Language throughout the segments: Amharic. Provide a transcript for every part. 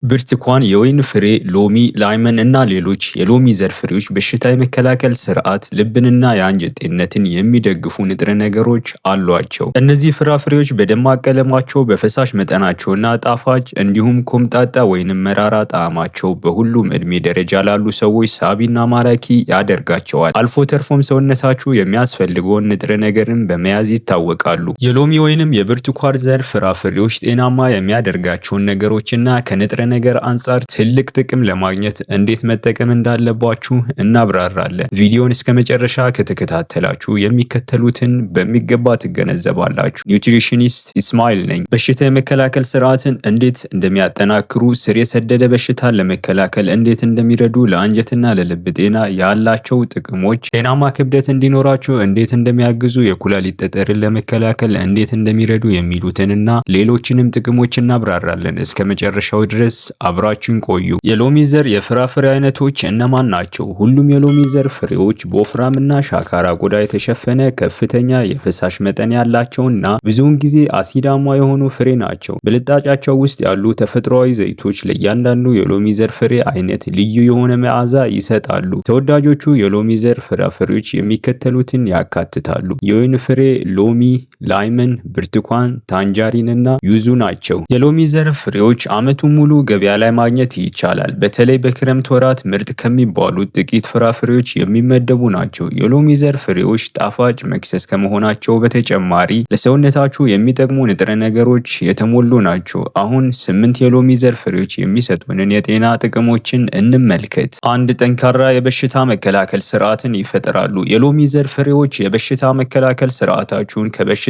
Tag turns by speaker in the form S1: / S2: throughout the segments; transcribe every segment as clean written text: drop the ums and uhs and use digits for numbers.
S1: ብርቱካን፣ የወይን ፍሬ፣ ሎሚ፣ ላይመን እና ሌሎች የሎሚ ዘር ፍሬዎች በሽታ የመከላከል ስርዓት፣ ልብንና የአንጀት ጤንነትን የሚደግፉ ንጥረ ነገሮች አሏቸው። እነዚህ ፍራፍሬዎች በደማቅ ቀለማቸው፣ በፈሳሽ መጠናቸውና ጣፋጭ እንዲሁም ኮምጣጣ ወይንም መራራ ጣዕማቸው በሁሉም እድሜ ደረጃ ላሉ ሰዎች ሳቢና ማራኪ ያደርጋቸዋል። አልፎ ተርፎም ሰውነታችሁ የሚያስፈልገውን ንጥረ ነገርን በመያዝ ይታወቃሉ። የሎሚ ወይንም የብርቱካን ዘር ፍራፍሬዎች ጤናማ የሚያደርጋቸውን ነገሮችና ከንጥረ ነገር አንጻር ትልቅ ጥቅም ለማግኘት እንዴት መጠቀም እንዳለባችሁ እናብራራለን። ቪዲዮን እስከ መጨረሻ ከተከታተላችሁ የሚከተሉትን በሚገባ ትገነዘባላችሁ። ኒውትሪሽኒስት ኢስማኤል ነኝ። በሽታ የመከላከል ስርዓትን እንዴት እንደሚያጠናክሩ፣ ስር የሰደደ በሽታን ለመከላከል እንዴት እንደሚረዱ፣ ለአንጀትና ለልብ ጤና ያላቸው ጥቅሞች፣ ጤናማ ክብደት እንዲኖራችሁ እንዴት እንደሚያግዙ፣ የኩላሊት ጠጠርን ለመከላከል እንዴት እንደሚረዱ የሚሉትንና ሌሎችንም ጥቅሞች እናብራራለን። እስከ መጨረሻው ድረስ አብራችሁን ቆዩ። የሎሚ ዘር የፍራፍሬ አይነቶች እነማን ናቸው? ሁሉም የሎሚ ዘር ፍሬዎች በወፍራምና ሻካራ ቆዳ የተሸፈነ ከፍተኛ የፈሳሽ መጠን ያላቸውና ብዙውን ጊዜ አሲዳማ የሆኑ ፍሬ ናቸው። በልጣጫቸው ውስጥ ያሉ ተፈጥሯዊ ዘይቶች ለእያንዳንዱ የሎሚ ዘር ፍሬ አይነት ልዩ የሆነ መዓዛ ይሰጣሉ። ተወዳጆቹ የሎሚ ዘር ፍራፍሬዎች የሚከተሉትን ያካትታሉ። የወይን ፍሬ፣ ሎሚ፣ ላይመን፣ ብርቱካን፣ ታንጃሪን እና ዩዙ ናቸው። የሎሚ ዘር ፍሬዎች ዓመቱን ሙሉ ገበያ ላይ ማግኘት ይቻላል። በተለይ በክረምት ወራት ምርጥ ከሚባሉት ጥቂት ፍራፍሬዎች የሚመደቡ ናቸው። የሎሚ ዘር ፍሬዎች ጣፋጭ መክሰስ ከመሆናቸው በተጨማሪ ለሰውነታችሁ የሚጠቅሙ ንጥረ ነገሮች የተሞሉ ናቸው። አሁን 8 የሎሚ ዘር ፍሬዎች የሚሰጡንን የጤና ጥቅሞችን እንመልከት። አንድ ጠንካራ የበሽታ መከላከል ስርዓትን ይፈጥራሉ። የሎሚ ዘር ፍሬዎች የበሽታ መከላከል ስርዓታችሁን ከበሽታና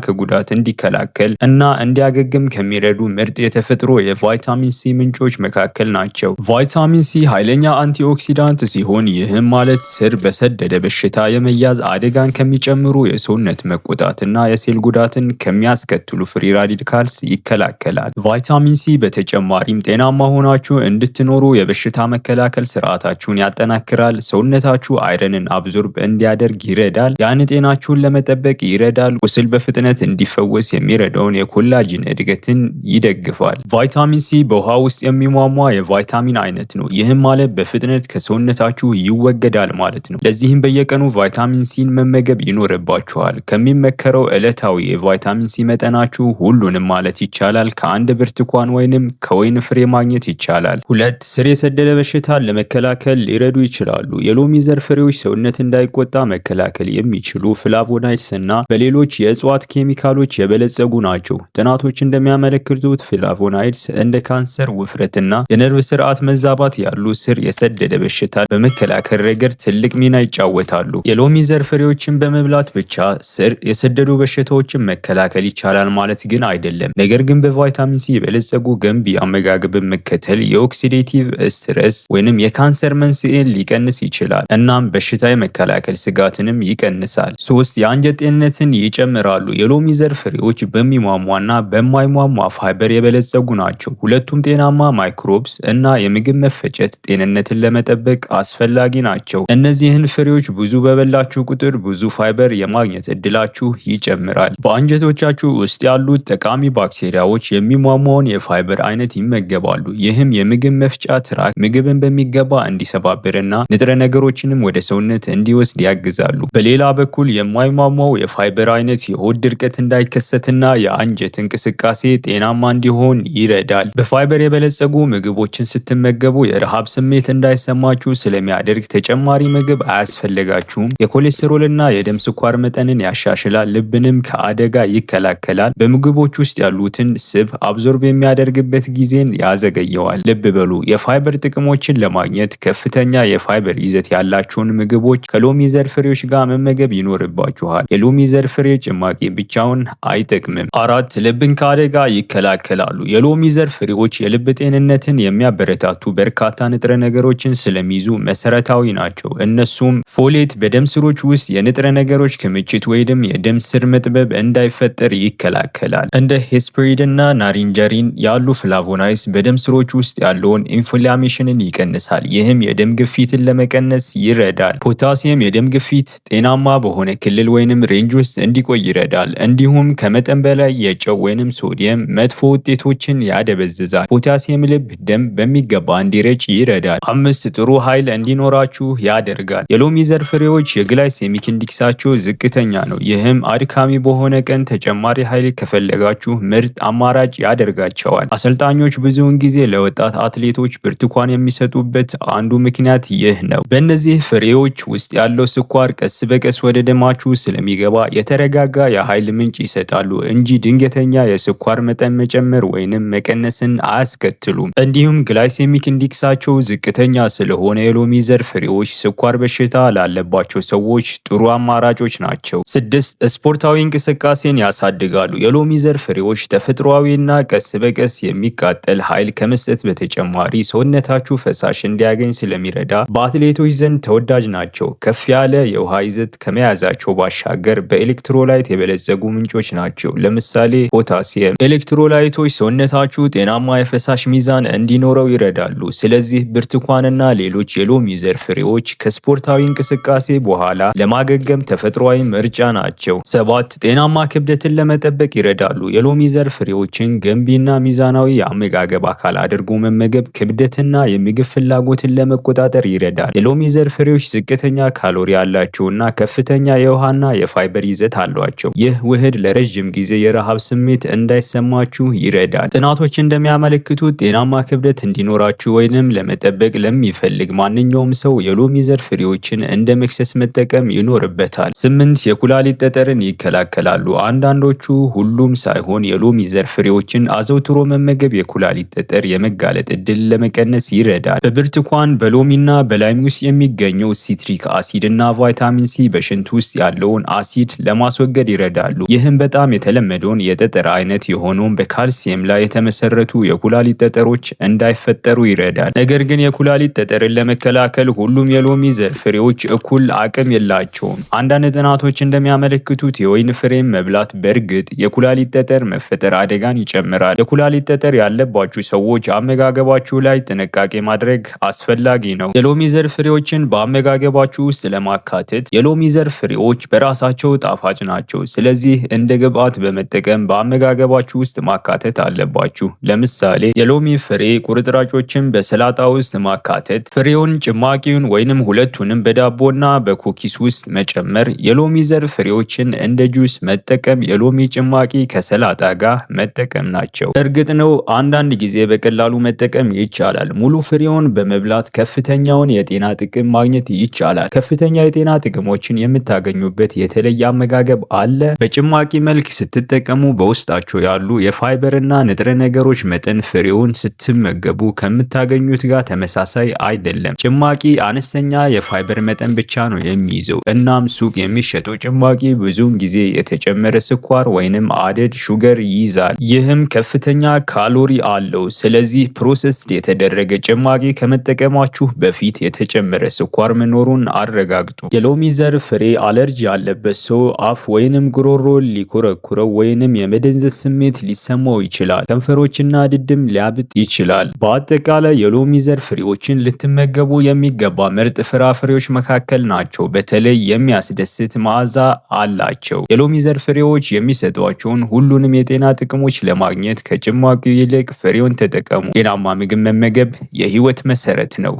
S1: ከጉዳት እንዲከላከል እና እንዲያገግም ከሚረዱ ምርጥ የተፈጥሮ የቫይታሚን ሲ ምንጮች መካከል ናቸው። ቫይታሚን ሲ ኃይለኛ አንቲኦክሲዳንት ሲሆን ይህም ማለት ስር በሰደደ በሽታ የመያዝ አደጋን ከሚጨምሩ የሰውነት መቆጣትና የሴል ጉዳትን ከሚያስከትሉ ፍሪ ራዲካልስ ይከላከላል። ቫይታሚን ሲ በተጨማሪም ጤናማ ሆናችሁ እንድትኖሩ የበሽታ መከላከል ስርዓታችሁን ያጠናክራል። ሰውነታችሁ አይረንን አብዞርብ እንዲያደርግ ይረዳል። ያን ጤናችሁን ለመጠበቅ ይረዳል። ቁስል በፍጥነት እንዲፈወስ የሚረዳውን የኮላጅን እድገትን ይደግፋል። ቫይታሚን ሲ በውሃ ውስጥ የሚሟሟ የቫይታሚን አይነት ነው። ይህም ማለት በፍጥነት ከሰውነታችሁ ይወገዳል ማለት ነው። ለዚህም በየቀኑ ቫይታሚን ሲን መመገብ ይኖርባችኋል። ከሚመከረው ዕለታዊ የቫይታሚን ሲ መጠናችሁ ሁሉንም ማለት ይቻላል ከአንድ ብርቱካን ወይንም ከወይን ፍሬ ማግኘት ይቻላል። 2 ስር የሰደደ በሽታን ለመከላከል ሊረዱ ይችላሉ። የሎሚ ዘር ፍሬዎች ሰውነት እንዳይቆጣ መከላከል የሚችሉ ፍላቮናይድስ እና በሌሎች የእጽዋት ኬሚካሎች የበለጸጉ ናቸው። ጥናቶች እንደሚያመለክቱት ፍላቮናይድስ እንደ ካንሰር፣ ውፍረትና የነርቭ ስርዓት መዛባት ያሉ ስር የሰደደ በሽታ በመከላከል ረገድ ትልቅ ሚና ይጫወታሉ። የሎሚ ዘር ፍሬዎችን በመብላት ብቻ ስር የሰደዱ በሽታዎችን መከላከል ይቻላል ማለት ግን አይደለም። ነገር ግን በቫይታሚን ሲ የበለጸጉ ገንቢ አመጋገብን መከተል የኦክሲዴቲቭ ስትረስ ወይንም የካንሰር መንስኤን ሊቀንስ ይችላል። እናም በሽታ የመከላከል ስጋትንም ይቀንሳል። 3 የአንጀት ጤንነትን ይጨምራሉ። የሎሚ ዘር ፍሬዎች በሚሟሟና በማይሟሟ ፋይበር የበለጸጉ ናቸው። ሁለቱም ጤናማ ማይክሮብስ እና የምግብ መፈጨት ጤንነትን ለመጠበቅ አስፈላጊ ናቸው። እነዚህን ፍሬዎች ብዙ በበላችሁ ቁጥር ብዙ ፋይበር የማግኘት እድላችሁ ይጨምራል። በአንጀቶቻችሁ ውስጥ ያሉት ጠቃሚ ባክቴሪያዎች የሚሟሟውን የፋይበር አይነት ይመገባሉ። ይህም የምግብ መፍጫ ትራክ ምግብን በሚገባ እንዲሰባብርና ንጥረ ነገሮችንም ወደ ሰውነት እንዲወስድ ያግዛሉ። በሌላ በኩል የማይሟሟው የፋይበር አይነት የሆድ ድርቀት እንዳይከሰትና የአንጀት እንቅስቃሴ ጤናማ እንዲሆን ይረዳል። በፋይበር የበለጸጉ ምግቦችን ስትመገቡ የረሃብ ስሜት እንዳይሰማችሁ ስለሚያደርግ ተጨማሪ ምግብ አያስፈልጋችሁም። የኮሌስትሮልና የደም ስኳር መጠንን ያሻሽላል። ልብንም ከአደጋ ይከላከላል። በምግቦች ውስጥ ያሉትን ስብ አብዞርብ የሚያደርግበት ጊዜን ያዘገየዋል። ልብ በሉ፣ የፋይበር ጥቅሞችን ለማግኘት ከፍተኛ የፋይበር ይዘት ያላቸውን ምግቦች ከሎሚ ዘር ፍሬዎች ጋር መመገብ ይኖርባችኋል። የሎሚ ዘር ፍሬ ጭማቂ ብቻውን አይጠቅምም። 4 ልብን ከአደጋ ይከላከላሉ። የሎሚ ዘር ፍሬዎች የልብ ጤንነትን የሚያበረታቱ በርካታ ንጥረ ነገሮችን ስለሚይዙ መሰረታዊ ናቸው። እነሱም ፎሌት በደም ስሮች ውስጥ የንጥረ ነገሮች ክምችት ወይም የደም ስር መጥበብ እንዳይፈጠር ይከላከላል። እንደ ሄስፐሪድ እና ናሪንጀሪን ያሉ ፍላቮናይድስ በደም ስሮች ውስጥ ያለውን ኢንፍላሜሽንን ይቀንሳል። ይህም የደም ግፊትን ለመቀነስ ይረዳል። ፖታሲየም የደም ግፊት ጤናማ በሆነ ክልል ወይንም ሬንጅ ውስጥ እንዲቆይ ይረዳል። እንዲሁም ከመጠን በላይ የጨው ወይንም ሶዲየም መጥፎ ውጤቶችን ያደበዝዛል። ፖታሲየም ልብ ደም በሚገባ እንዲረጭ ይረዳል። 5 ጥሩ ኃይል እንዲኖራችሁ ያደርጋል። የሎሚ ዘር ፍሬዎች የግላይሴሚክ ኢንዴክሳቸው ዝቅተኛ ነው። ይህም አድካሚ በሆነ ቀን ተጨማሪ ኃይል ከፈለጋችሁ ምርጥ አማራጭ ያደርጋቸዋል። አሰልጣኞች ብዙውን ጊዜ ለወጣት አትሌቶች ብርቱካን የሚሰጡበት አንዱ ምክንያት ይህ ነው። በእነዚህ ፍሬዎች ውስጥ ያለው ስኳር ቀስ በቀስ ወደ ደማችሁ ስለሚገባ የተረጋጋ የኃይል ምንጭ ይሰጣሉ እንጂ ድንገተኛ የስኳር መጠን መጨመር ወይንም መቀነስን አያስከትሉም። እንዲሁም ግላይሴሚክ ኢንዴክሳቸው ዝቅተኛ ስለሆነ የሎሚ ዘር ፍሬዎች ስኳር በሽታ ላለባቸው ሰዎች ጥሩ አማራጮች ናቸው። 6 ስፖርታዊ እንቅስቃሴን ያሳድጋሉ። የሎሚ ዘር ፍሬዎች ተፈጥሯዊና ቀስ በቀስ የሚቃጠል ኃይል ከመስጠት በተጨማሪ ሰውነታችሁ ፈሳሽ እንዲያገኝ ስለሚረዳ በአትሌቶች ዘንድ ተወዳጅ ናቸው። ከፍ ያለ የውሃ ይዘት ከመያዛቸው ባሻገር በኤሌክትሮላይት የበለጸጉ ምንጮች ናቸው። ለምሳሌ ፖታሲየም። ኤሌክትሮላይቶች ሰውነታችሁ ጤናማ የፈሳሽ ሚዛን እንዲኖረው ይረዳሉ። ስለዚህ ብርቱካንና ሌሎች የሎሚ ዘር ፍሬዎች ከስፖርታዊ እንቅስቃሴ በኋላ ለማገገም ተፈጥሯዊ ምርጫ ናቸው። 7 ጤናማ ክብደትን ለመጠበቅ ይረዳሉ። የሎሚ ዘር ፍሬዎችን ገንቢና ሚዛናዊ የአመጋገብ አካል አድርጎ መመገብ ክብደትና የምግብ ፍላጎትን ለመቆጣጠር ይረዳል። የሎሚ ዘር ፍሬዎች ዝቅተኛ ካሎሪ ያላቸውና ከፍተኛ የውሃና የፋይበር ይዘት አሏቸው። ይህ ውህድ ለረጅም ጊዜ የረሃብ ስሜት እንዳይሰማችሁ ይረዳል። ጥናቶች እንደሚያመለክቱት ጤናማ ክብደት እንዲኖራችሁ ወይንም ለመጠበቅ ለሚፈልግ ማንኛውም ሰው የሎሚ ዘር ፍሬዎችን እንደ መክሰስ መጠቀም ይኖርበታል። 8 የኩላሊት ጠጠርን ይከላከላሉ። አንዳንዶቹ ሁሉም ሳይሆን የሎሚ ዘር ፍሬዎችን አዘውትሮ መመገብ የኩላሊት ጠጠር የመጋለጥ እድል ለመቀነስ ይረዳል። በብርቱካን በሎሚና በላይም ውስጥ የሚገኘው ሲትሪክ አሲድ እና ቫይታሚን ሲ በሽንት ውስጥ ያለውን አሲድ ለማስወገድ ይረዳሉ። ይህም በጣም የተለመደውን የጠጠር አይነት የሆነውን በካልሲየም ላይ የተመሰረቱ የኩላሊት ጠጠሮች እንዳይፈጠሩ ይረዳል። ነገር ግን የኩላሊት ጠጠርን ለመከላከል ሁሉም የሎሚ ዘር ፍሬዎች እኩል አቅም የላቸውም። አንዳንድ ጥናቶች እንደሚያመለክቱት የወይን ፍሬም መብላት በእርግጥ የኩላሊት ጠጠር መፈጠር አደጋን ይጨምራል። የኩላሊት ጠጠር ያለባችሁ ሰዎች አመጋገባችሁ ላይ ጥንቃቄ ማድረግ አስፈላጊ ነው። የሎሚ ዘር ፍሬዎችን በአመጋገባችሁ ውስጥ ለማካተት የሎሚ ዘር ፍሬዎች በራሳቸው ጣፋጭ ናቸው። ስለዚህ እንደ ግብዓት በመጠቀም በአመጋገባችሁ ውስጥ ማካተት አለባችሁ። ለምሳሌ የሎሚ ፍሬ ቁርጥራጮችን በሰላጣ ውስጥ ማካተት፣ ፍሬውን፣ ጭማቂውን ወይንም ሁለቱንም በዳቦና በኩኪስ ውስጥ መጨመር፣ የሎሚ ዘር ፍሬዎችን እንደ ጁስ መጠቀም፣ የሎሚ ጭማቂ ከሰላጣ ጋር መጠቀም ናቸው። እርግጥ ነው አንዳንድ ጊዜ በቀላሉ መጠቀም ይቻላል። ሙሉ ፍሬውን በመብላት ከፍተኛውን የጤና ጥቅም ማግኘት ይቻላል። ከፍተኛ የጤና ጥቅሞችን የምታገኙበት የተለየ አመጋገብ አለ። በጭማቂ መልክ ስትጠቀሙ በውስጣቸው ያሉ የፋይበርና ንጥረ ነገሮች መጠን ፍሬውን ስትመገቡ ከምታገኙት ጋር ተመሳሳይ አይደለም። ጭማቂ አነስተኛ የፋይበር መጠን ብቻ ነው የሚይዘው። እናም ሱቅ የሚሸጠው ጭማቂ ብዙውን ጊዜ የተጨመረ ስኳር ወይንም አደድ ሹገር ይይዛል። ይህም ከፍተኛ ካሎሪ አለው። ስለዚህ ፕሮሰስድ የተደረገ ጭማቂ ከመጠቀማችሁ በፊት የተጨመረ ስኳር መኖሩን አረጋግጡ። የሎሚ ዘር ፍሬ አለርጂ ያለበት ሰው አፍ ወይንም ጉሮሮ ሊኮረኩረው ወይንም የመደንዘዝ ስሜት ሊሰማው ይችላል። ከንፈሮችና ድድም ሊያብጥ ይችላል። በአጠቃላይ የሎሚ ዘር ፍሬዎችን ልትመገቡ የሚገባ ምርጥ ፍራፍሬዎች መካከል ናቸው። በተለይ የሚያስደስት መዓዛ አላቸው። የሎሚ ዘር ፍሬዎች የሚሰጧቸውን ሁሉንም የጤና ጥቅሞች ለማግኘት ከጭማቂው ይልቅ ፍሬውን ተጠቀሙ። ጤናማ ምግብ መመገብ የህይወት መሰረት ነው።